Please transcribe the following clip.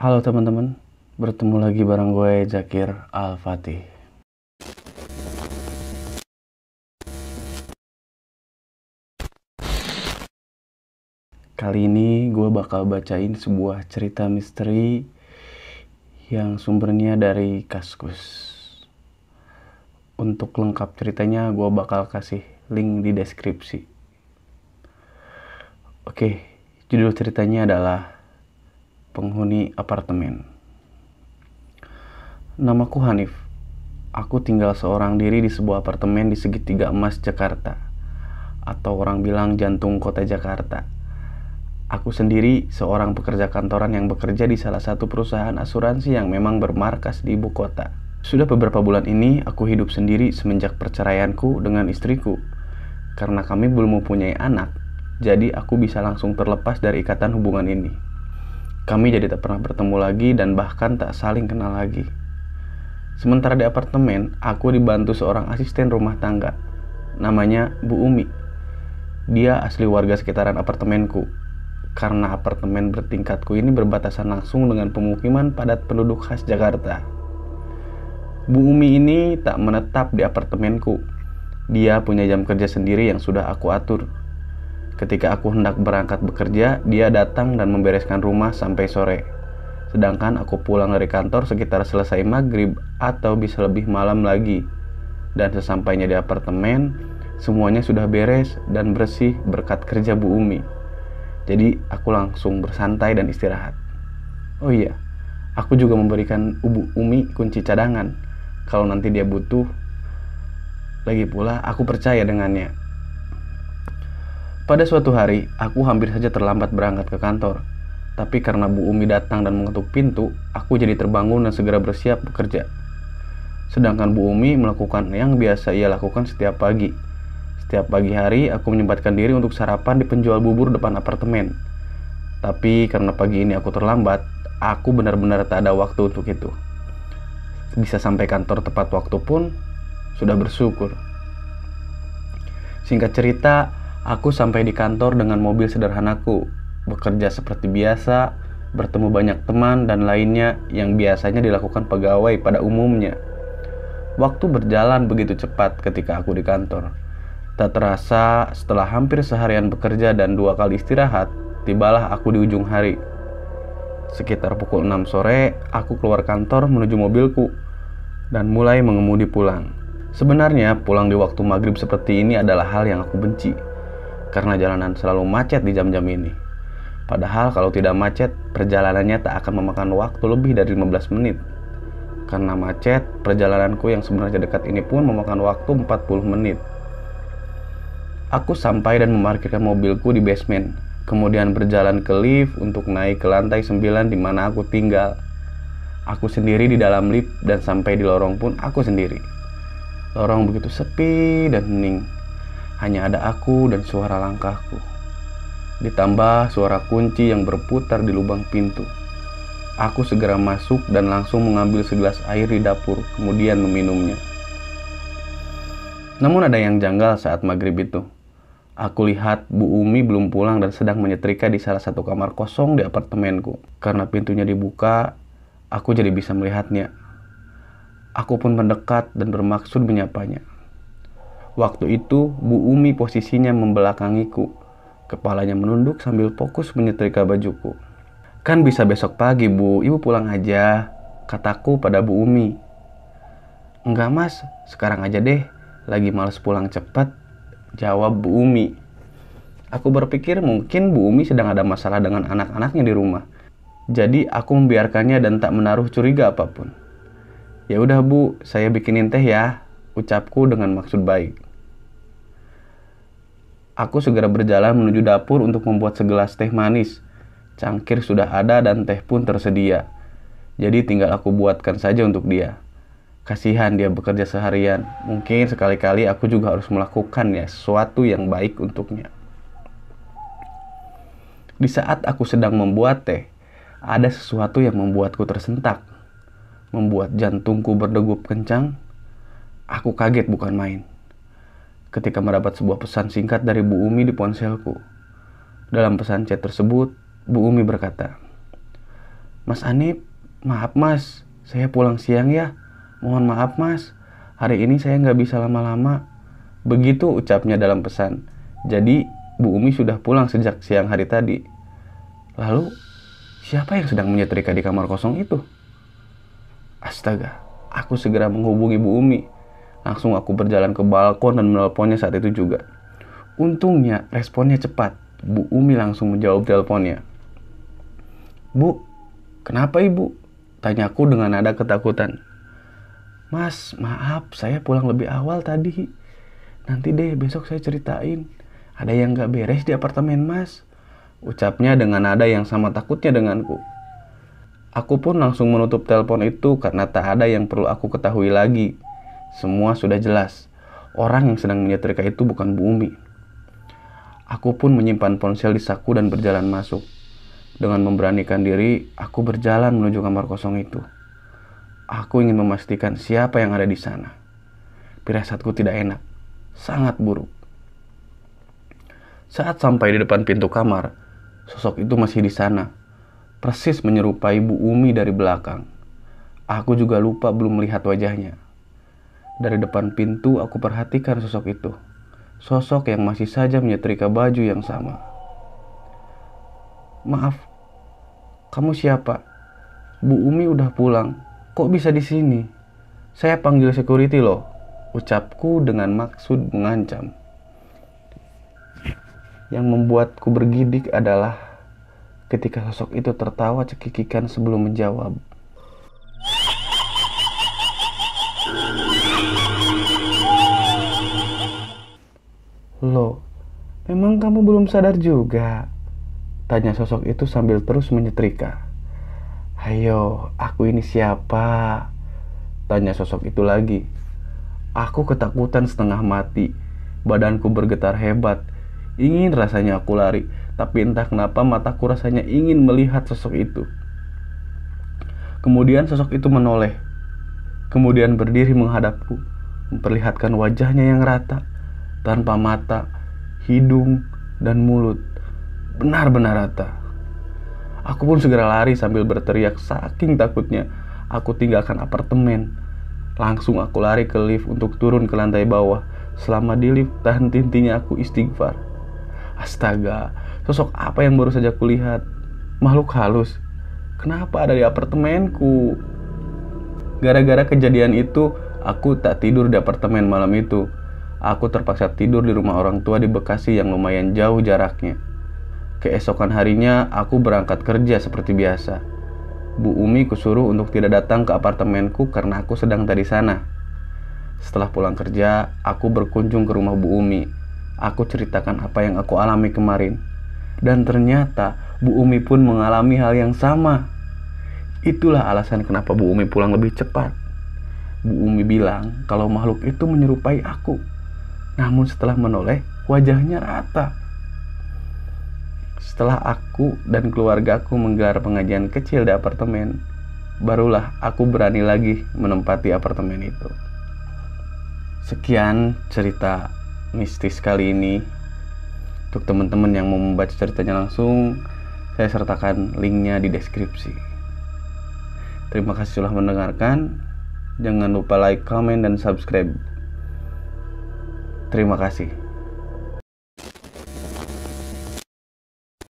Halo teman-teman, bertemu lagi bareng gue Zakir Al-Fatih. Kali ini gue bakal bacain sebuah cerita misteri yang sumbernya dari Kaskus. Untuk lengkap ceritanya gue bakal kasih link di deskripsi. Oke, judul ceritanya adalah Penghuni Apartemen. Namaku Hanif. Aku tinggal seorang diri di sebuah apartemen di segitiga emas Jakarta, atau orang bilang jantung kota Jakarta. Aku sendiri seorang pekerja kantoran yang bekerja di salah satu perusahaan asuransi yang memang bermarkas di ibu kota. Sudah beberapa bulan ini aku hidup sendiri semenjak perceraianku dengan istriku. Karena kami belum mempunyai anak, jadi aku bisa langsung terlepas dari ikatan hubungan ini. Kami jadi tak pernah bertemu lagi dan bahkan tak saling kenal lagi. Sementara di apartemen, aku dibantu seorang asisten rumah tangga. Namanya Bu Umi. Dia asli warga sekitaran apartemenku. Karena apartemen bertingkatku ini berbatasan langsung dengan pemukiman padat penduduk khas Jakarta. Bu Umi ini tak menetap di apartemenku. Dia punya jam kerja sendiri yang sudah aku atur. Ketika aku hendak berangkat bekerja, dia datang dan membereskan rumah sampai sore. Sedangkan aku pulang dari kantor sekitar selesai maghrib atau bisa lebih malam lagi. Dan sesampainya di apartemen, semuanya sudah beres dan bersih berkat kerja Bu Umi. Jadi aku langsung bersantai dan istirahat. Oh iya, aku juga memberikan Bu Umi kunci cadangan kalau nanti dia butuh. Lagi pula aku percaya dengannya. Pada suatu hari, aku hampir saja terlambat berangkat ke kantor. Tapi karena Bu Umi datang dan mengetuk pintu, aku jadi terbangun dan segera bersiap bekerja. Sedangkan Bu Umi melakukan yang biasa ia lakukan setiap pagi. Setiap pagi hari, aku menyempatkan diri untuk sarapan di penjual bubur depan apartemen. Tapi karena pagi ini aku terlambat, aku benar-benar tak ada waktu untuk itu. Bisa sampai kantor tepat waktu pun sudah bersyukur. Singkat cerita, aku sampai di kantor dengan mobil sederhanaku, bekerja seperti biasa, bertemu banyak teman dan lainnya yang biasanya dilakukan pegawai pada umumnya. Waktu berjalan begitu cepat ketika aku di kantor. Tak terasa setelah hampir seharian bekerja dan 2 kali istirahat, tibalah aku di ujung hari. Sekitar pukul 6 sore, aku keluar kantor menuju mobilku dan mulai mengemudi pulang. Sebenarnya pulang di waktu maghrib seperti ini adalah hal yang aku benci, karena jalanan selalu macet di jam-jam ini. Padahal kalau tidak macet, perjalanannya tak akan memakan waktu lebih dari 15 menit. Karena macet, perjalananku yang sebenarnya dekat ini pun memakan waktu 40 menit. Aku sampai dan memarkirkan mobilku di basement, kemudian berjalan ke lift untuk naik ke lantai 9 di mana aku tinggal. Aku sendiri di dalam lift dan sampai di lorong pun aku sendiri. Lorong begitu sepi dan hening. Hanya ada aku dan suara langkahku. Ditambah suara kunci yang berputar di lubang pintu. Aku segera masuk dan langsung mengambil segelas air di dapur, kemudian meminumnya. Namun ada yang janggal saat maghrib itu. Aku lihat Bu Umi belum pulang dan sedang menyetrika di salah satu kamar kosong di apartemenku. Karena pintunya dibuka, aku jadi bisa melihatnya. Aku pun mendekat dan bermaksud menyapanya. Waktu itu, Bu Umi posisinya membelakangiku. Kepalanya menunduk sambil fokus menyetrika bajuku. Kan bisa besok pagi, Bu. Ibu pulang aja, kataku pada Bu Umi. Enggak, Mas. Sekarang aja deh. Lagi males pulang cepat, jawab Bu Umi. Aku berpikir mungkin Bu Umi sedang ada masalah dengan anak-anaknya di rumah. Jadi aku membiarkannya dan tak menaruh curiga apapun. Ya udah Bu, saya bikinin teh ya, ucapku dengan maksud baik. Aku segera berjalan menuju dapur untuk membuat segelas teh manis. Cangkir sudah ada dan teh pun tersedia. Jadi tinggal aku buatkan saja untuk dia. Kasihan dia bekerja seharian. Mungkin sekali-kali aku juga harus melakukan ya sesuatu yang baik untuknya. Di saat aku sedang membuat teh, ada sesuatu yang membuatku tersentak. Membuat jantungku berdegup kencang. Aku kaget bukan main ketika mendapat sebuah pesan singkat dari Bu Umi di ponselku. Dalam pesan chat tersebut, Bu Umi berkata, "Mas Anip, maaf mas, saya pulang siang ya. Mohon maaf mas, hari ini saya nggak bisa lama-lama." Begitu ucapnya dalam pesan. Jadi Bu Umi sudah pulang sejak siang hari tadi. Lalu siapa yang sedang menyetrika di kamar kosong itu? Astaga, aku segera menghubungi Bu Umi. Langsung aku berjalan ke balkon dan menelponnya saat itu juga. Untungnya responnya cepat. Bu Umi langsung menjawab teleponnya. "Bu, kenapa ibu?" tanyaku dengan nada ketakutan. "Mas, maaf, saya pulang lebih awal tadi. Nanti deh besok saya ceritain. Ada yang gak beres di apartemen mas," ucapnya dengan nada yang sama takutnya denganku. Aku pun langsung menutup telepon itu karena tak ada yang perlu aku ketahui lagi. Semua sudah jelas. Orang yang sedang menyetrika itu bukan Bu Umi. Aku pun menyimpan ponsel di saku dan berjalan masuk. Dengan memberanikan diri, aku berjalan menuju kamar kosong itu. Aku ingin memastikan siapa yang ada di sana. Firasatku tidak enak, sangat buruk. Saat sampai di depan pintu kamar, sosok itu masih di sana, persis menyerupai Bu Umi dari belakang. Aku juga lupa belum melihat wajahnya. Dari depan pintu aku perhatikan sosok itu. Sosok yang masih saja menyetrika baju yang sama. "Maaf, kamu siapa? Bu Umi udah pulang. Kok bisa di sini? Saya panggil security loh," ucapku dengan maksud mengancam. Yang membuatku bergidik adalah ketika sosok itu tertawa cekikikan sebelum menjawab. "Loh, memang kamu belum sadar juga?" tanya sosok itu sambil terus menyetrika. "Hayo, aku ini siapa?" tanya sosok itu lagi. Aku ketakutan setengah mati. Badanku bergetar hebat. Ingin rasanya aku lari, tapi entah kenapa mataku rasanya ingin melihat sosok itu. Kemudian sosok itu menoleh. Kemudian berdiri menghadapku, memperlihatkan wajahnya yang rata, tanpa mata, hidung, dan mulut. Benar-benar rata. Aku pun segera lari sambil berteriak saking takutnya. Aku tinggalkan apartemen. Langsung aku lari ke lift untuk turun ke lantai bawah. Selama di lift, tak henti-hentinya aku istighfar. Astaga, sosok apa yang baru saja kulihat? Makhluk halus. Kenapa ada di apartemenku? Gara-gara kejadian itu, aku tak tidur di apartemen malam itu. Aku terpaksa tidur di rumah orang tua di Bekasi yang lumayan jauh jaraknya. Keesokan harinya, aku berangkat kerja seperti biasa. Bu Umi kusuruh untuk tidak datang ke apartemenku karena aku sedang tak di sana. Setelah pulang kerja, aku berkunjung ke rumah Bu Umi. Aku ceritakan apa yang aku alami kemarin. Dan ternyata Bu Umi pun mengalami hal yang sama. Itulah alasan kenapa Bu Umi pulang lebih cepat. Bu Umi bilang kalau makhluk itu menyerupai aku. Namun setelah menoleh, wajahnya rata. Setelah aku dan keluargaku menggelar pengajian kecil di apartemen, barulah aku berani lagi menempati apartemen itu. Sekian cerita mistis kali ini. Untuk teman-teman yang mau membaca ceritanya langsung, saya sertakan linknya di deskripsi. Terima kasih sudah mendengarkan. Jangan lupa like, comment, dan subscribe. Terima kasih.